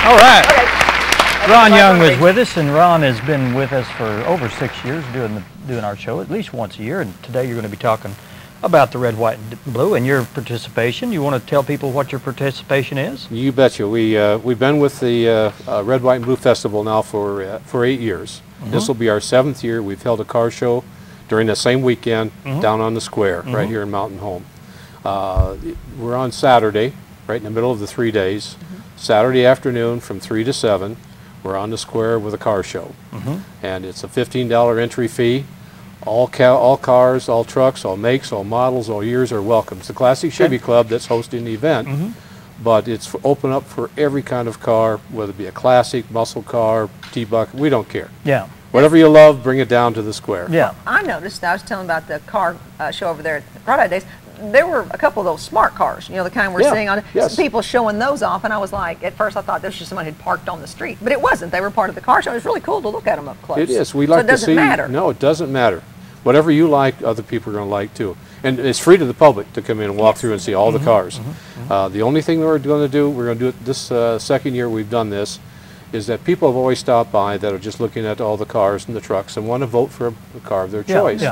All right. Okay. Ron Young was with us, and Ron has been with us for over 6 years doing our show at least once a year. And today you're going to be talking about the red, white, and blue and your participation. You want to tell people what your participation is? You betcha. We've been with the Red, White, and Blue Festival now for 8 years. This will be our 7th year. We've held a car show during the same weekend down on the square right here in Mountain Home. We're on Saturday, right in the middle of the 3 days. Saturday afternoon from 3 to 7, we're on the square with a car show. And it's a $15 entry fee. All cars, all trucks, all makes, all models, all years are welcome. It's the Classic Chevy Club that's hosting the event, but it's open up for every kind of car, whether it be a classic, muscle car, T-Buck, we don't care. Yeah. Whatever you love, bring it down to the square. Yeah. I noticed, I was telling about the car show over there at the Friday Days, there were a couple of those smart cars, you know, the kind we're seeing on people showing those off, and I was like, at first I thought this was just someone who had parked on the street, but it wasn't. They were part of the car show. It was really cool to look at them up close. It is. We like to see. So it doesn't matter. No, it doesn't matter. Whatever you like, other people are going to like too. And it's free to the public to come in and walk through and see all the cars. The only thing we're going to do it this second year we've done this, is that people have always stopped by that are just looking at all the cars and the trucks and want to vote for a car of their choice.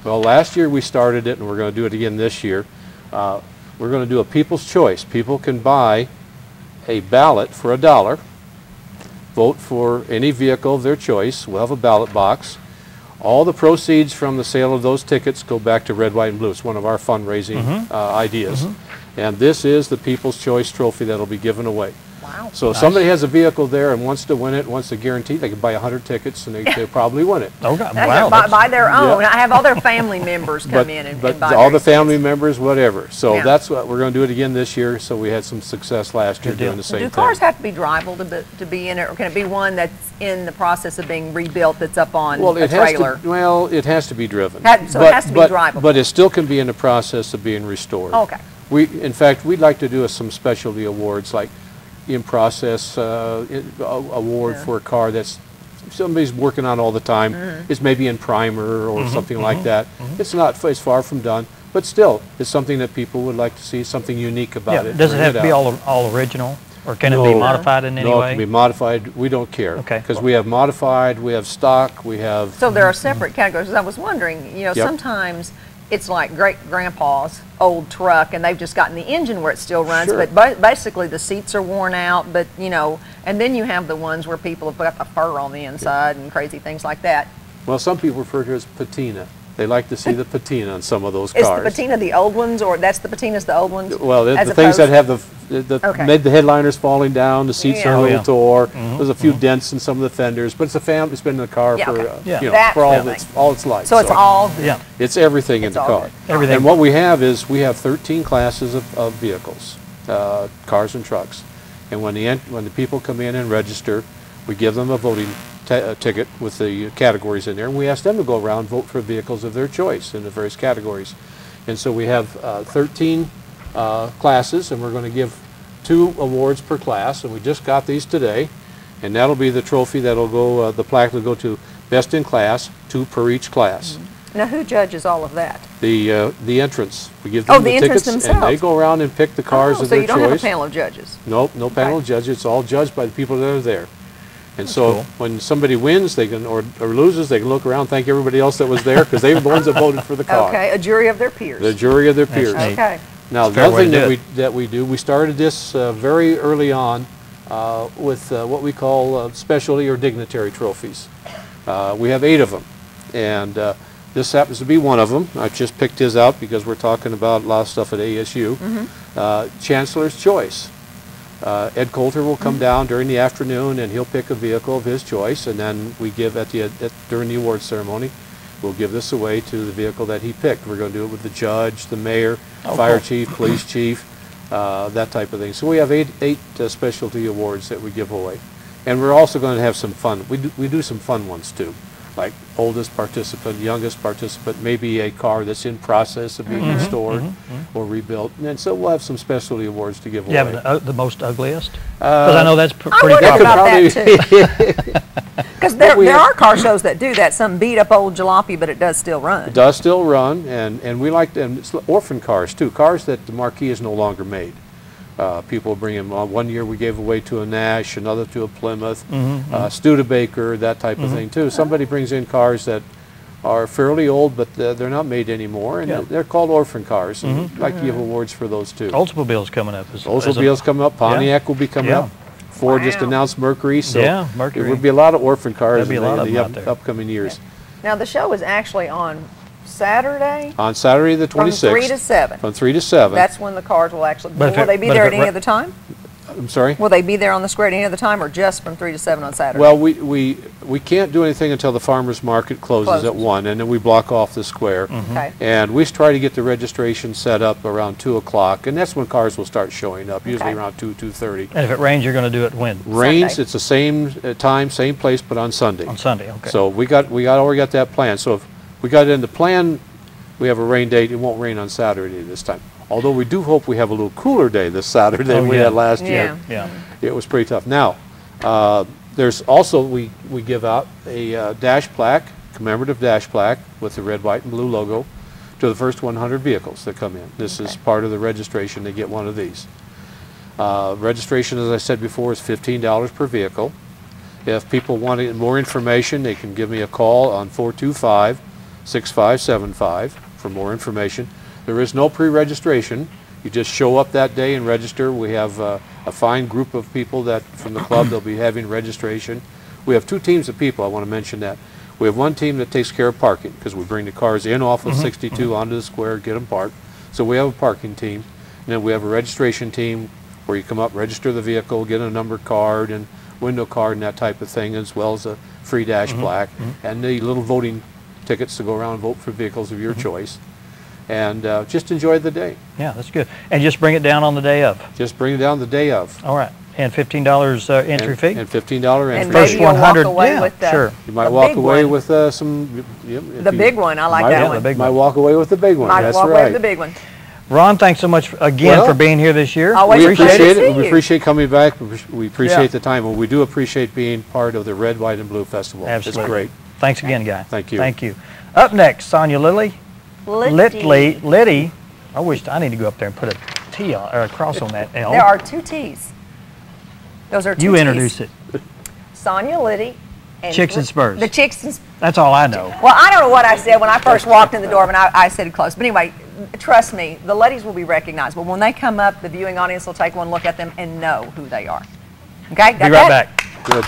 Well, last year we started it, and we're going to do it again this year. We're going to do a people's choice. People can buy a ballot for $1, vote for any vehicle of their choice. We'll have a ballot box. All the proceeds from the sale of those tickets go back to Red, White, and Blue. It's one of our fundraising ideas. And this is the People's Choice Trophy that will be given away. Wow. So if somebody has a vehicle there and wants to win it, wants to guarantee, they can buy 100 tickets and they'll probably win it. Oh, God. Wow. By their own. I have all their family members come in and buy all the family members, whatever. So that's what we're going to do it again this year. So we had some success last year doing the same thing. Do cars have to be drivable to be in it, or can it be one that's in the process of being rebuilt that's up on a trailer? It has to be driven. So it has to be drivable. But it still can be in the process of being restored. Okay. In fact, we'd like to do some specialty awards, like in process award for a car that's somebody's working on all the time. It's maybe in primer or something like that. It's it's far from done, but still, it's something that people would like to see, something unique about it. Does it have to be all original, or can it be modified in any way? No, it can be modified. We don't care. Okay. Because we have modified, we have stock, we have... So there are separate categories. I was wondering, you know, sometimes it's like great-grandpa's old truck, and they've just gotten the engine where it still runs, but basically the seats are worn out, but, you know, and then you have the ones where people have got the fur on the inside and crazy things like that. Well, some people refer to it as patina. They like to see the patina on some of those cars. Is the patina the old ones, or that's the patinas the old ones? Well, the things that have made the headliners falling down, the seats are a little tore. There's a few dents in some of the fenders, but it's it's been in the car for for all its life. So it's all it's everything in the car. Everything. And what we have is we have 13 classes of vehicles, cars and trucks. And when the people come in and register, we give them a voting ticket with the categories in there, and we ask them to go around and vote for vehicles of their choice in the various categories. And so we have 13 classes, and we're going to give 2 awards per class, and we just got these today, and that'll be the trophy that'll go, the plaque will go to best in class, 2 per each class. Now, who judges all of that? The entrants. We give them the tickets, and they go around and pick the cars of their choice. So you don't have a panel of judges? Nope, no panel of judges. It's all judged by the people that are there. And so when somebody wins, they can or loses, they can look around, thank everybody else that was there, because they were the ones that voted for the car. Okay, a jury of their peers. The jury of their peers. Okay. Now, the other thing that we do, we started this very early on with what we call specialty or dignitary trophies. We have 8 of them, and this happens to be one of them. I just picked his out because we're talking about a lot of stuff at ASU. Chancellor's Choice. Ed Coulter will come down during the afternoon, and he'll pick a vehicle of his choice, and then we give during the awards ceremony, we'll give this away to the vehicle that he picked. We're going to do it with the judge, the mayor, fire chief, police chief, that type of thing. So we have eight specialty awards that we give away, and we're also going to have some fun. We do some fun ones too, like oldest participant, youngest participant, maybe a car that's in process of being restored or rebuilt, and so we'll have some specialty awards to give away. You have the most ugliest? Because I know that's pretty popular. I wonder about that too. Because there are car shows that do that. Some beat up old jalopy, but it does still run. It does still run, and we like them. It's orphan cars too, cars that the marquee is no longer made. People bring in, one year we gave away to a Nash, another to a Plymouth, Studebaker, that type of thing too. Somebody brings in cars that are fairly old, but they're not made anymore, and they're called orphan cars. And I'd like to give awards for those too. Oldsmobile's coming up. Oldsmobile's coming up. Pontiac will be coming up. Ford just announced Mercury, so Mercury. There would be a lot of orphan cars in the upcoming years. Now the show is actually on Saturday? On Saturday the 26th. From 3 to 7. From 3 to 7. That's when the cars will actually, will they be there at any other time? I'm sorry? Will they be there on the square at any other time, or just from 3 to 7 on Saturday? Well, we can't do anything until the farmers market closes at 1, and then we block off the square. Okay. And we try to get the registration set up around 2 o'clock, and that's when cars will start showing up, usually around 2:30. And if it rains, you're going to do it when? Rains, Sunday. it's the same time, same place, but on Sunday. On Sunday, okay. So we already got that plan. So if we got it in the plan, we have a rain date. It won't rain on Saturday this time. Although we do hope we have a little cooler day this Saturday than we had last year. Yeah. It was pretty tough. Now, there's also, we give out a dash plaque, commemorative dash plaque with the red, white, and blue logo to the first 100 vehicles that come in. This is part of the registration. They get one of these. Registration, as I said before, is $15 per vehicle. If people want more information, they can give me a call on 425-6575 for more information. There is no pre-registration. You just show up that day and register. We have a fine group of people that from the club, they'll be having registration. We have 2 teams of people, I want to mention that. We have one team that takes care of parking, because we bring the cars in off of 62 onto the square, get them parked. So we have a parking team. And then we have a registration team where you come up, register the vehicle, get a number card and window card and that type of thing, as well as a free dash plaque and the little voting tickets to go around and vote for vehicles of your choice. And just enjoy the day. Yeah, that's good. And just bring it down on the day of. Just bring it down the day of. All right. And $15 entry fee? And $15 entry And fee. maybe you'll walk away yeah, with the, sure. You might the walk big away one. with some... The big one, I like that one. The big Might one. walk away with the big one, Might that's walk away right. with the big one. Ron, thanks so much again for being here this year. Always We appreciate to see it. We you. appreciate coming back. We appreciate the time, and we do appreciate being part of the Red, White, and Blue Festival. Absolutely. It's great. Thanks again, Guy. Thank you. Thank you. Up next, Sonia Liddy. I wish I need to go up there and put a T on, or a cross on that L. There are 2 T's. Those are 2 T's. You introduce it. Sonia Liddy. And Chicks and Spurs. The Chicks and Spurs. That's all I know. Well, I don't know what I said when I first walked in the door, but I said close. But anyway, trust me, the ladies will be recognizable. When they come up, the viewing audience will take one look at them and know who they are. Okay? Be right back. Good.